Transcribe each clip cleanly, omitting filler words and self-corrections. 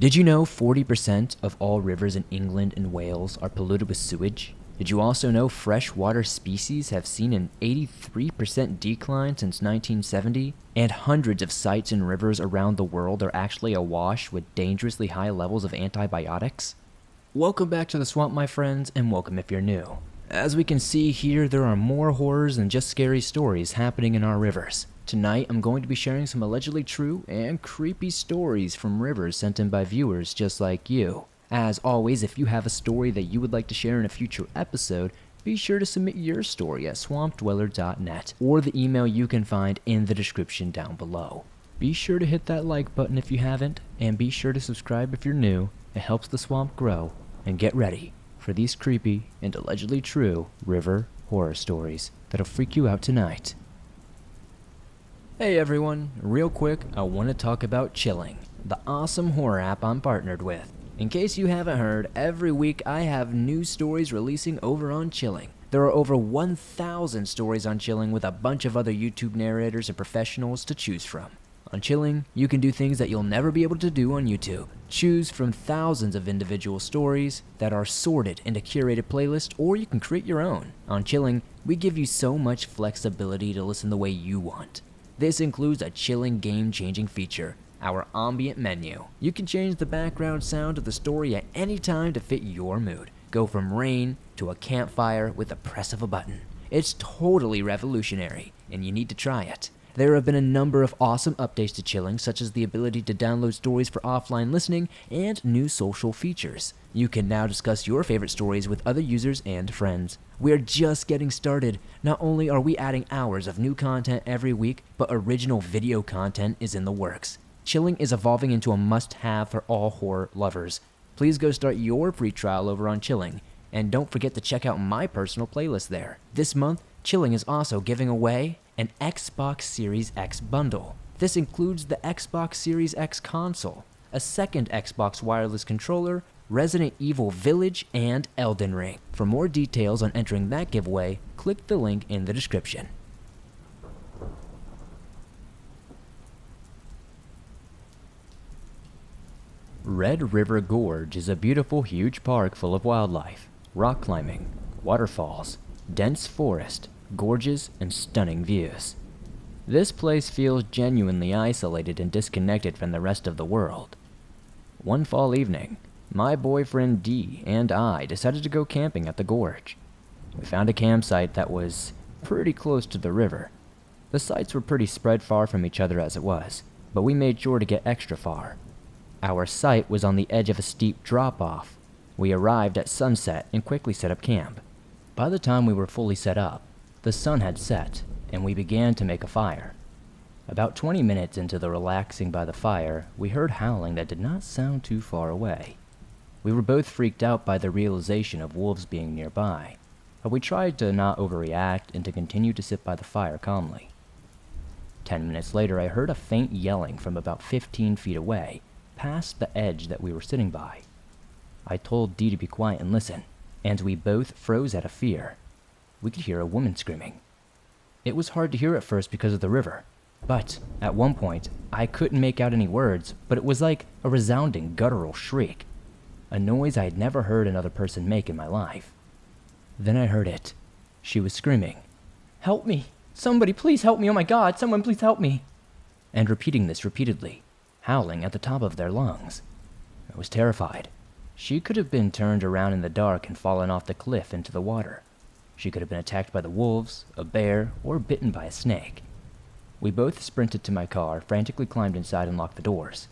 Did you know 40% of all rivers in England and Wales are polluted with sewage? Did you also know freshwater species have seen an 83% decline since 1970? And hundreds of sites and rivers around the world are actually awash with dangerously high levels of antibiotics? Welcome back to the swamp, my friends, and welcome if you're new. As we can see here, there are more horrors than just scary stories happening in our rivers. Tonight, I'm going to be sharing some allegedly true and creepy stories from rivers sent in by viewers just like you. As always, if you have a story that you would like to share in a future episode, be sure to submit your story at swampdweller.net or the email you can find in the description down below. Be sure to hit that like button if you haven't, and be sure to subscribe if you're new. It helps the swamp grow. And get ready for these creepy and allegedly true river horror stories that'll freak you out tonight. Hey everyone, real quick, I want to talk about Chilling, the awesome horror app I'm partnered with. In case you haven't heard, every week I have new stories releasing over on Chilling. There are over 1,000 stories on Chilling with a bunch of other YouTube narrators and professionals to choose from. On Chilling, you can do things that you'll never be able to do on YouTube. Choose from thousands of individual stories that are sorted into curated playlists, or you can create your own. On Chilling, we give you so much flexibility to listen the way you want. This includes a Chilling game-changing feature, our ambient menu. You can change the background sound of the story at any time to fit your mood. Go from rain to a campfire with the press of a button. It's totally revolutionary, and you need to try it. There have been a number of awesome updates to Chilling, such as the ability to download stories for offline listening and new social features. You can now discuss your favorite stories with other users and friends. We're just getting started. Not only are we adding hours of new content every week, but original video content is in the works. Chilling is evolving into a must-have for all horror lovers. Please go start your free trial over on Chilling, and don't forget to check out my personal playlist there. This month, Chilling is also giving away an Xbox Series X bundle. This includes the Xbox Series X console, a second Xbox wireless controller, Resident Evil Village, and Elden Ring. For more details on entering that giveaway, click the link in the description. Red River Gorge is a beautiful, huge park full of wildlife, rock climbing, waterfalls, dense forest, gorges, and stunning views. This place feels genuinely isolated and disconnected from the rest of the world. One fall evening, my boyfriend Dee and I decided to go camping at the gorge. We found a campsite that was pretty close to the river. The sites were pretty spread far from each other as it was, but we made sure to get extra far. Our site was on the edge of a steep drop-off. We arrived at sunset and quickly set up camp. By the time we were fully set up, the sun had set, and we began to make a fire. About 20 minutes into the relaxing by the fire, we heard howling that did not sound too far away. We were both freaked out by the realization of wolves being nearby, but we tried to not overreact and to continue to sit by the fire calmly. 10 minutes later, I heard a faint yelling from about 15 feet away, past the edge that we were sitting by. I told Dee to be quiet and listen, and we both froze out of fear. We could hear a woman screaming. It was hard to hear at first because of the river, but at one point, I couldn't make out any words, but it was like a resounding guttural shriek, a noise I had never heard another person make in my life. Then I heard it. She was screaming, "Help me! Somebody please help me! Oh my God, someone please help me!" And repeating this repeatedly, howling at the top of their lungs. I was terrified. She could have been turned around in the dark and fallen off the cliff into the water. She could have been attacked by the wolves, a bear, or bitten by a snake. We both sprinted to my car, frantically climbed inside and locked the doors.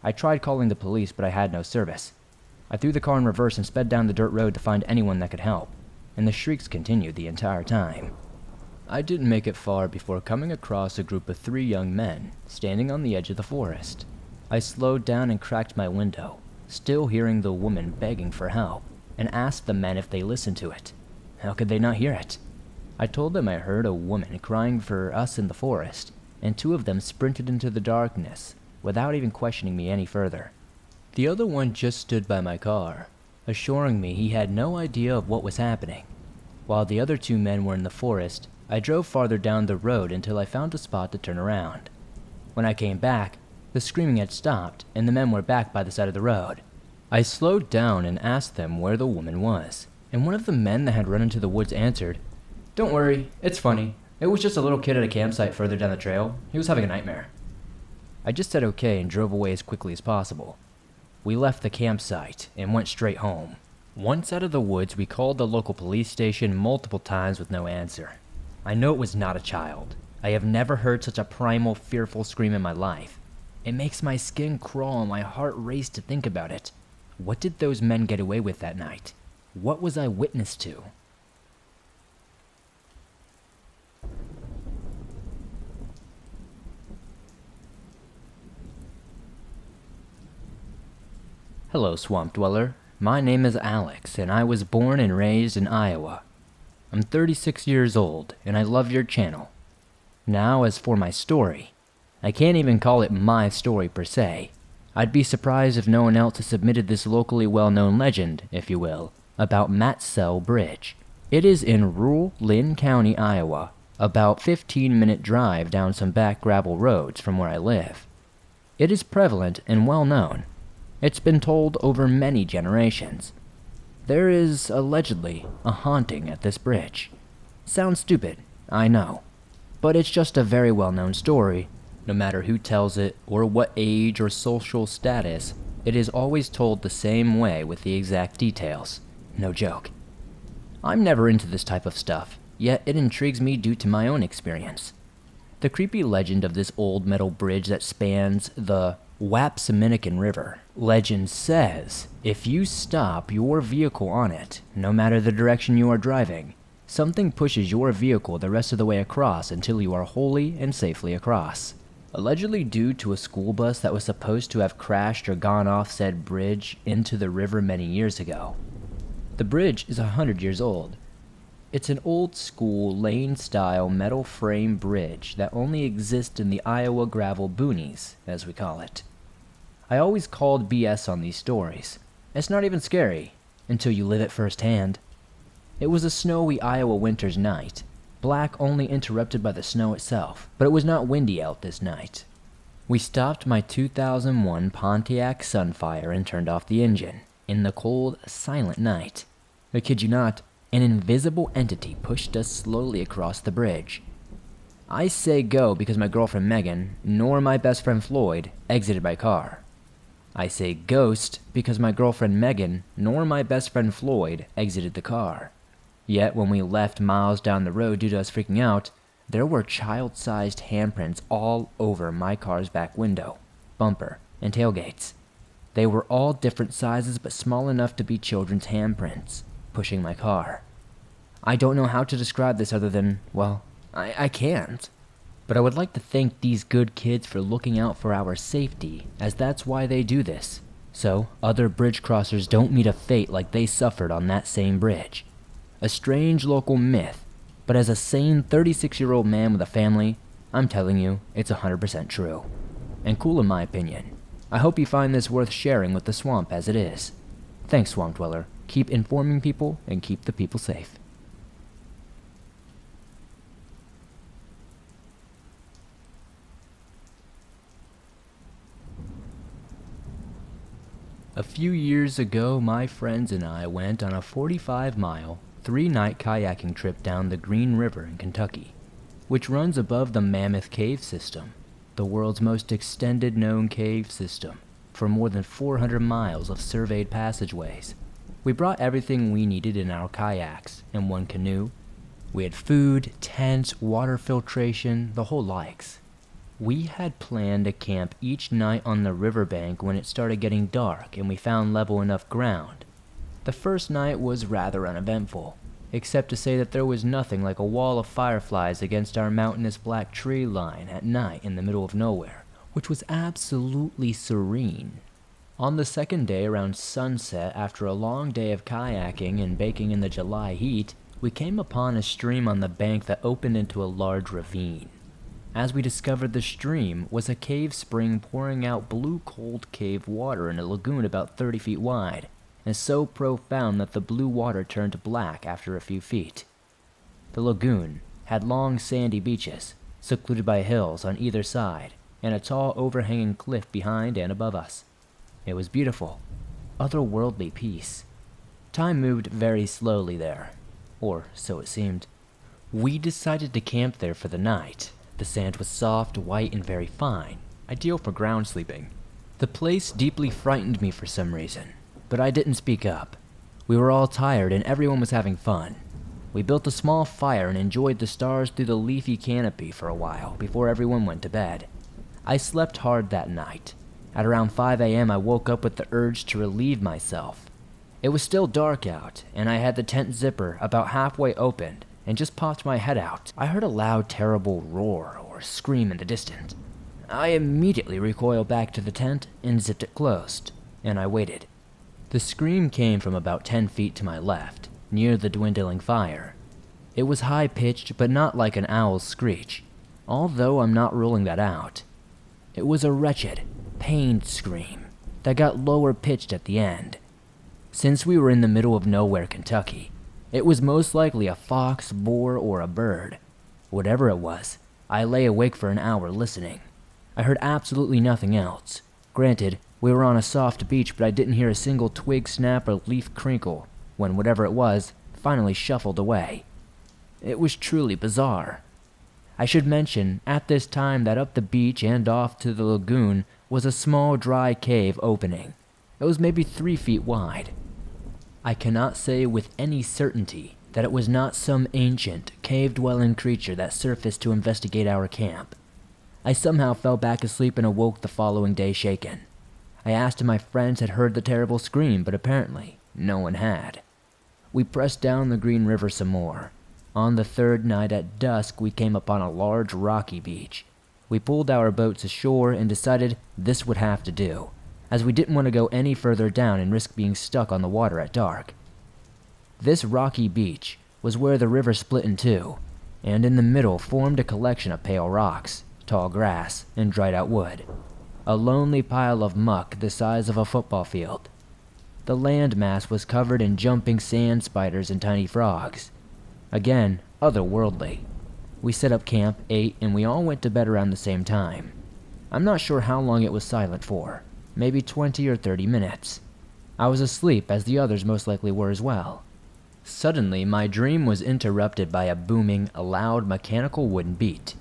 I tried calling the police, but I had no service. I threw the car in reverse and sped down the dirt road to find anyone that could help, and the shrieks continued the entire time. I didn't make it far before coming across a group of 3 young men standing on the edge of the forest. I slowed down and cracked my window, still hearing the woman begging for help, and asked the men if they listened to it. How could they not hear it? I told them I heard a woman crying for us in the forest, and 2 of them sprinted into the darkness without even questioning me any further. The other one just stood by my car, assuring me he had no idea of what was happening. While the other 2 men were in the forest, I drove farther down the road until I found a spot to turn around. When I came back, The screaming had stopped, and the men were back by the side of the road. I slowed down and asked them where the woman was, and one of the men that had run into the woods answered, "Don't worry, it's funny. It was just a little kid at a campsite further down the trail. He was having a nightmare." I just said okay and drove away as quickly as possible. We left the campsite and went straight home. Once out of the woods, we called the local police station multiple times with no answer. I know it was not a child. I have never heard such a primal, fearful scream in my life. It makes my skin crawl and my heart race to think about it. What did those men get away with that night? What was I witness to? Hello, Swamp Dweller. My name is Alex, and I was born and raised in Iowa. I'm 36 years old, and I love your channel. Now, as for my story, I can't even call it my story per se. I'd be surprised if no one else has submitted this locally well-known legend, if you will, about Matsell Bridge. It is in rural Lynn County, Iowa, about 15-minute drive down some back gravel roads from where I live. It is prevalent and well-known. It's been told over many generations. There is, allegedly, a haunting at this bridge. Sounds stupid, I know, but it's just a very well-known story. No matter who tells it, or what age or social status, it is always told the same way with the exact details. No joke. I'm never into this type of stuff, yet it intrigues me due to my own experience. The creepy legend of this old metal bridge that spans the Wapsiminnican River. Legend says, if you stop your vehicle on it, no matter the direction you are driving, something pushes your vehicle the rest of the way across until you are wholly and safely across. Allegedly due to a school bus that was supposed to have crashed or gone off said bridge into the river many years ago. The bridge is 100 years old. It's an old-school, lane-style metal frame bridge that only exists in the Iowa gravel boonies, as we call it. I always called BS on these stories. It's not even scary, until you live it firsthand. It was a snowy Iowa winter's night, black only interrupted by the snow itself, but it was not windy out this night. We stopped my 2001 Pontiac Sunfire and turned off the engine, in the cold, silent night. I kid you not, an invisible entity pushed us slowly across the bridge. I say go because my girlfriend Megan, nor my best friend Floyd, exited my car. I say ghost because my girlfriend Megan, nor my best friend Floyd, exited the car. Yet when we left miles down the road due to us freaking out, there were child-sized handprints all over my car's back window, bumper, and tailgates. They were all different sizes but small enough to be children's handprints, pushing my car. I don't know how to describe this other than, well, I can't. But I would like to thank these good kids for looking out for our safety, as that's why they do this. So, other bridge crossers don't meet a fate like they suffered on that same bridge. A strange local myth, but as a sane 36-year-old man with a family, I'm telling you, it's 100% true. And cool in my opinion. I hope you find this worth sharing with the swamp as it is. Thanks, Swamp Dweller. Keep informing people and keep the people safe. A few years ago, my friends and I went on a 45-mile, 3-night kayaking trip down the Green River in Kentucky, which runs above the Mammoth Cave System, the world's most extended known cave system, for more than 400 miles of surveyed passageways. We brought everything we needed in our kayaks and one canoe. We had food, tents, water filtration, the whole likes. We had planned to camp each night on the riverbank when it started getting dark and we found level enough ground. The first night was rather uneventful, except to say that there was nothing like a wall of fireflies against our mountainous black tree line at night in the middle of nowhere, which was absolutely serene. On the second day around sunset, after a long day of kayaking and baking in the July heat, we came upon a stream on the bank that opened into a large ravine. As we discovered, the stream was a cave spring pouring out blue cold cave water in a lagoon about 30 feet wide, and so profound that the blue water turned black after a few feet. The lagoon had long sandy beaches, secluded by hills on either side, and a tall overhanging cliff behind and above us. It was beautiful, otherworldly peace. Time moved very slowly there, or so it seemed. We decided to camp there for the night. The sand was soft, white, and very fine, ideal for ground sleeping. The place deeply frightened me for some reason, but I didn't speak up. We were all tired and everyone was having fun. We built a small fire and enjoyed the stars through the leafy canopy for a while before everyone went to bed. I slept hard that night. At around 5 a.m. I woke up with the urge to relieve myself. It was still dark out, and I had the tent zipper about halfway opened and just popped my head out. I heard a loud, terrible roar or scream in the distance. I immediately recoiled back to the tent and zipped it closed, and I waited. The scream came from about 10 feet to my left, near the dwindling fire. It was high-pitched, but not like an owl's screech, although I'm not ruling that out. It was a wretched, pained scream that got lower-pitched at the end. Since we were in the middle of nowhere, Kentucky, it was most likely a fox, boar, or a bird. Whatever it was, I lay awake for an hour listening. I heard absolutely nothing else. Granted, we were on a soft beach, but I didn't hear a single twig snap or leaf crinkle when whatever it was finally shuffled away. It was truly bizarre. I should mention at this time that up the beach and off to the lagoon was a small dry cave opening. It was maybe 3 feet wide. I cannot say with any certainty that it was not some ancient, cave-dwelling creature that surfaced to investigate our camp. I somehow fell back asleep and awoke the following day shaken. I asked if my friends had heard the terrible scream, but apparently no one had. We pressed down the Green River some more. On the third night at dusk, we came upon a large rocky beach. We pulled our boats ashore and decided this would have to do, as we didn't want to go any further down and risk being stuck on the water at dark. This rocky beach was where the river split in two, and in the middle formed a collection of pale rocks, tall grass, and dried-out wood. A lonely pile of muck the size of a football field. The land mass was covered in jumping sand spiders and tiny frogs. Again, otherworldly. We set up camp, ate, and we all went to bed around the same time. I'm not sure how long it was silent for, maybe 20 or 30 minutes. I was asleep, as the others most likely were as well. Suddenly, my dream was interrupted by a booming, loud mechanical wooden beat.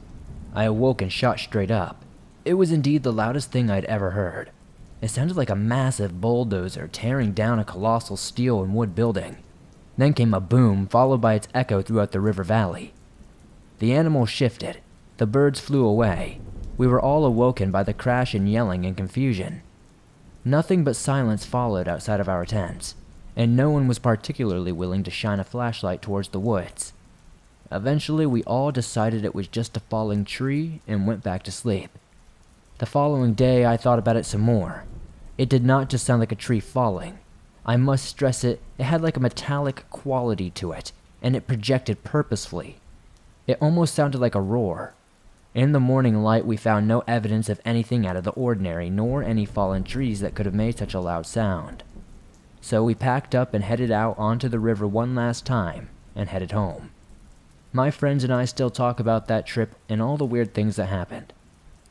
I awoke and shot straight up. It was indeed the loudest thing I'd ever heard. It sounded like a massive bulldozer tearing down a colossal steel and wood building. Then came a boom, followed by its echo throughout the river valley. The animal shifted. The birds flew away. We were all awoken by the crash and yelling and confusion. Nothing but silence followed outside of our tents, and no one was particularly willing to shine a flashlight towards the woods. Eventually, we all decided it was just a falling tree and went back to sleep. The following day, I thought about it some more. It did not just sound like a tree falling. I must stress it had like a metallic quality to it, and it projected purposefully. It almost sounded like a roar. In the morning light, we found no evidence of anything out of the ordinary, nor any fallen trees that could have made such a loud sound. So we packed up and headed out onto the river one last time, and headed home. My friends and I still talk about that trip and all the weird things that happened.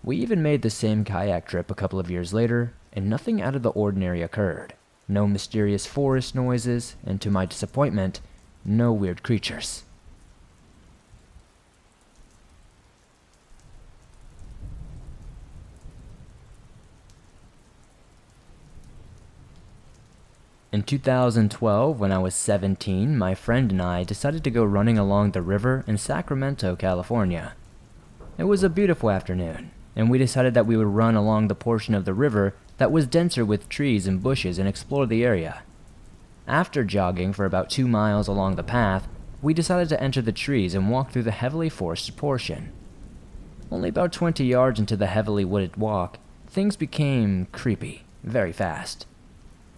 We even made the same kayak trip a couple of years later, and nothing out of the ordinary occurred. No mysterious forest noises, and to my disappointment, no weird creatures. In 2012, when I was 17, my friend and I decided to go running along the river in Sacramento, California. It was a beautiful afternoon, and we decided that we would run along the portion of the river that was denser with trees and bushes and explore the area. After jogging for about 2 miles along the path, we decided to enter the trees and walk through the heavily forested portion. Only about 20 yards into the heavily wooded walk, things became creepy, very fast.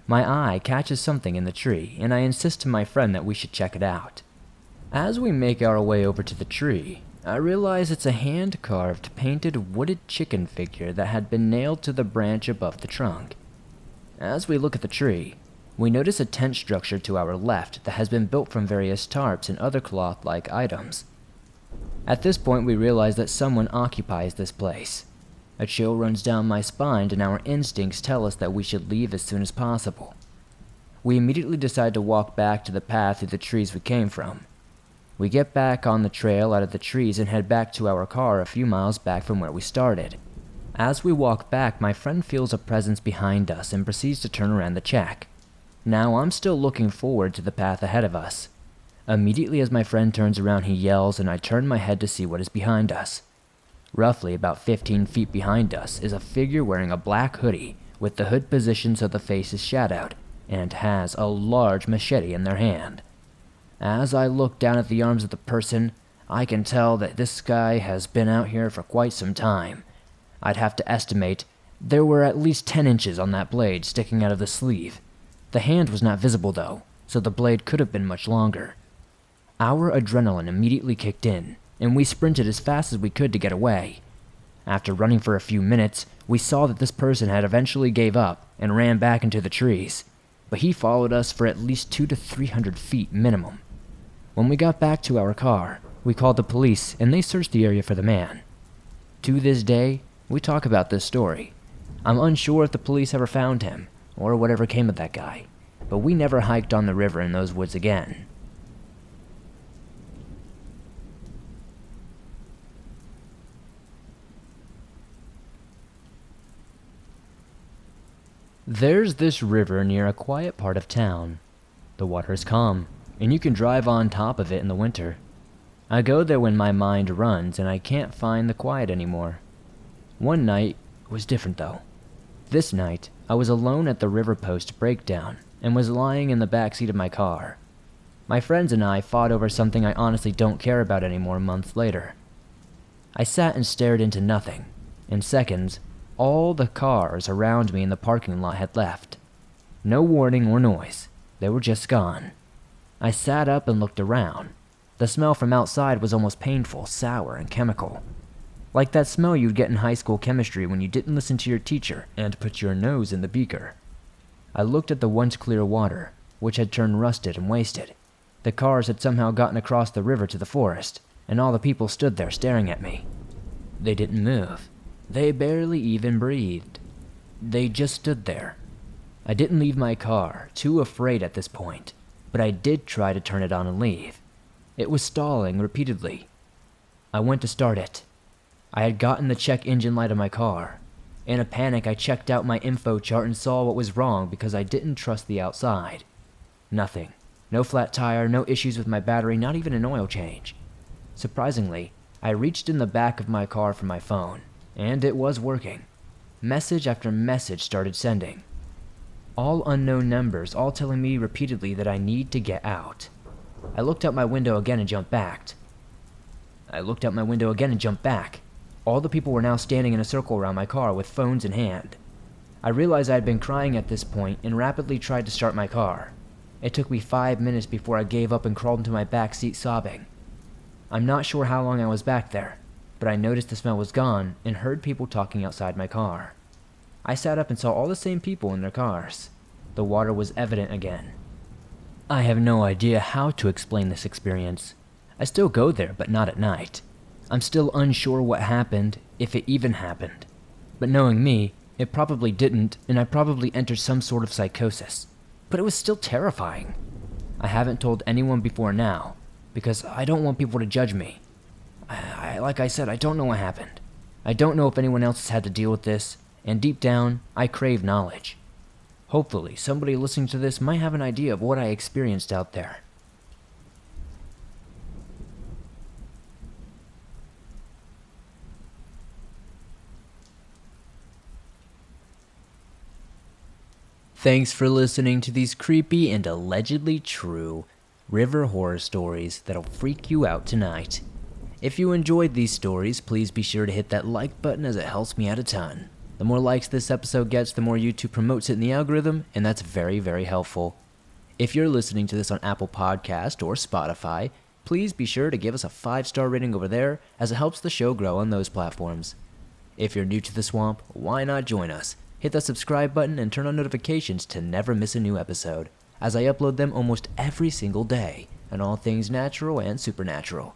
My eye catches something in the tree, and I insist to my friend that we should check it out. As we make our way over to the tree, I realize it's a hand-carved, painted wooded chicken figure that had been nailed to the branch above the trunk. As we look at the tree, we notice a tent structure to our left that has been built from various tarps and other cloth-like items. At this point, we realize that someone occupies this place. A chill runs down my spine, and our instincts tell us that we should leave as soon as possible. We immediately decide to walk back to the path through the trees we came from. We get back on the trail out of the trees and head back to our car a few miles back from where we started. As we walk back, my friend feels a presence behind us and proceeds to turn around to check. Now I'm still looking forward to the path ahead of us. Immediately as my friend turns around, he yells, and I turn my head to see what is behind us. Roughly about 15 feet behind us is a figure wearing a black hoodie with the hood positioned so the face is shadowed, and has a large machete in their hand. As I look down at the arms of the person, I can tell that this guy has been out here for quite some time. I'd have to estimate there were at least 10 inches on that blade sticking out of the sleeve. The hand was not visible though, so the blade could have been much longer. Our adrenaline immediately kicked in, and we sprinted as fast as we could to get away. After running for a few minutes, we saw that this person had eventually gave up and ran back into the trees, but he followed us for at least 200 to 300 feet minimum. When we got back to our car, we called the police and they searched the area for the man. To this day, we talk about this story. I'm unsure if the police ever found him, or whatever came of that guy, but we never hiked on the river in those woods again. There's this river near a quiet part of town. The water is calm, and you can drive on top of it in the winter. I go there when my mind runs and I can't find the quiet anymore. One night was different though. This night, I was alone at the river post breakdown and was lying in the back seat of my car. My friends and I fought over something I honestly don't care about anymore months later. I sat and stared into nothing. In seconds, all the cars around me in the parking lot had left. No warning or noise. They were just gone. I sat up and looked around. The smell from outside was almost painful, sour, and chemical. Like that smell you'd get in high school chemistry when you didn't listen to your teacher and put your nose in the beaker. I looked at the once clear water, which had turned rusted and wasted. The cars had somehow gotten across the river to the forest, and all the people stood there staring at me. They didn't move. They barely even breathed. They just stood there. I didn't leave my car, too afraid at this point, but I did try to turn it on and leave. It was stalling repeatedly. I went to start it. I had gotten the check engine light of my car. In a panic, I checked out my info chart and saw what was wrong because I didn't trust the outside. Nothing. No flat tire, no issues with my battery, not even an oil change. Surprisingly, I reached in the back of my car for my phone, and it was working. Message after message started sending. All unknown numbers, all telling me repeatedly that I need to get out. I looked out my window again and jumped back. All the people were now standing in a circle around my car with phones in hand. I realized I had been crying at this point and rapidly tried to start my car. It took me 5 minutes before I gave up and crawled into my back seat sobbing. I'm not sure how long I was back there, but I noticed the smell was gone and heard people talking outside my car. I sat up and saw all the same people in their cars. The water was evident again. I have no idea how to explain this experience. I still go there, but not at night. I'm still unsure what happened, if it even happened. But knowing me, it probably didn't, and I probably entered some sort of psychosis. But it was still terrifying. I haven't told anyone before now, because I don't want people to judge me. Like I said, I don't know what happened. I don't know if anyone else has had to deal with this, and deep down, I crave knowledge. Hopefully, somebody listening to this might have an idea of what I experienced out there. Thanks for listening to these creepy and allegedly true river horror stories that'll freak you out tonight. If you enjoyed these stories, please be sure to hit that like button as it helps me out a ton. The more likes this episode gets, the more YouTube promotes it in the algorithm, and that's very, very helpful. If you're listening to this on Apple Podcast or Spotify, please be sure to give us a 5-star rating over there as it helps the show grow on those platforms. If you're new to the swamp, why not join us? Hit that subscribe button and turn on notifications to never miss a new episode, as I upload them almost every single day on all things natural and supernatural.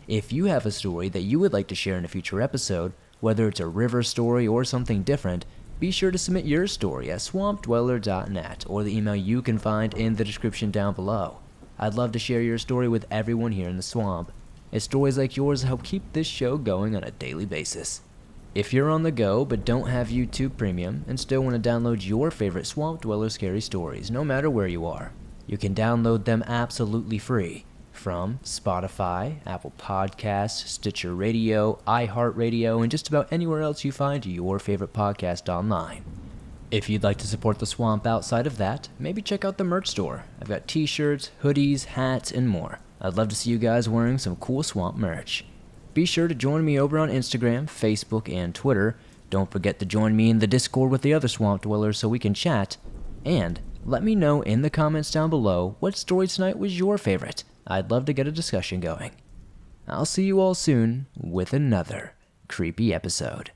If you have a story that you would like to share in a future episode, Whether it's a river story or something different, be sure to submit your story at swampdweller.net or the email you can find in the description down below. I'd love to share your story with everyone here in the swamp. It's stories like yours that help keep this show going on a daily basis. If you're on the go but don't have YouTube Premium and still want to download your favorite Swamp Dweller scary stories no matter where you are, you can download them absolutely free from Spotify, Apple Podcasts, Stitcher Radio, iHeartRadio, and just about anywhere else you find your favorite podcast online. If you'd like to support the swamp outside of that, maybe check out the merch store. I've got t-shirts, hoodies, hats, and more. I'd love to see you guys wearing some cool swamp merch. Be sure to join me over on Instagram, Facebook, and Twitter. Don't forget to join me in the Discord with the other swamp dwellers so we can chat. And let me know in the comments down below what story tonight was your favorite. I'd love to get a discussion going. I'll see you all soon with another creepy episode.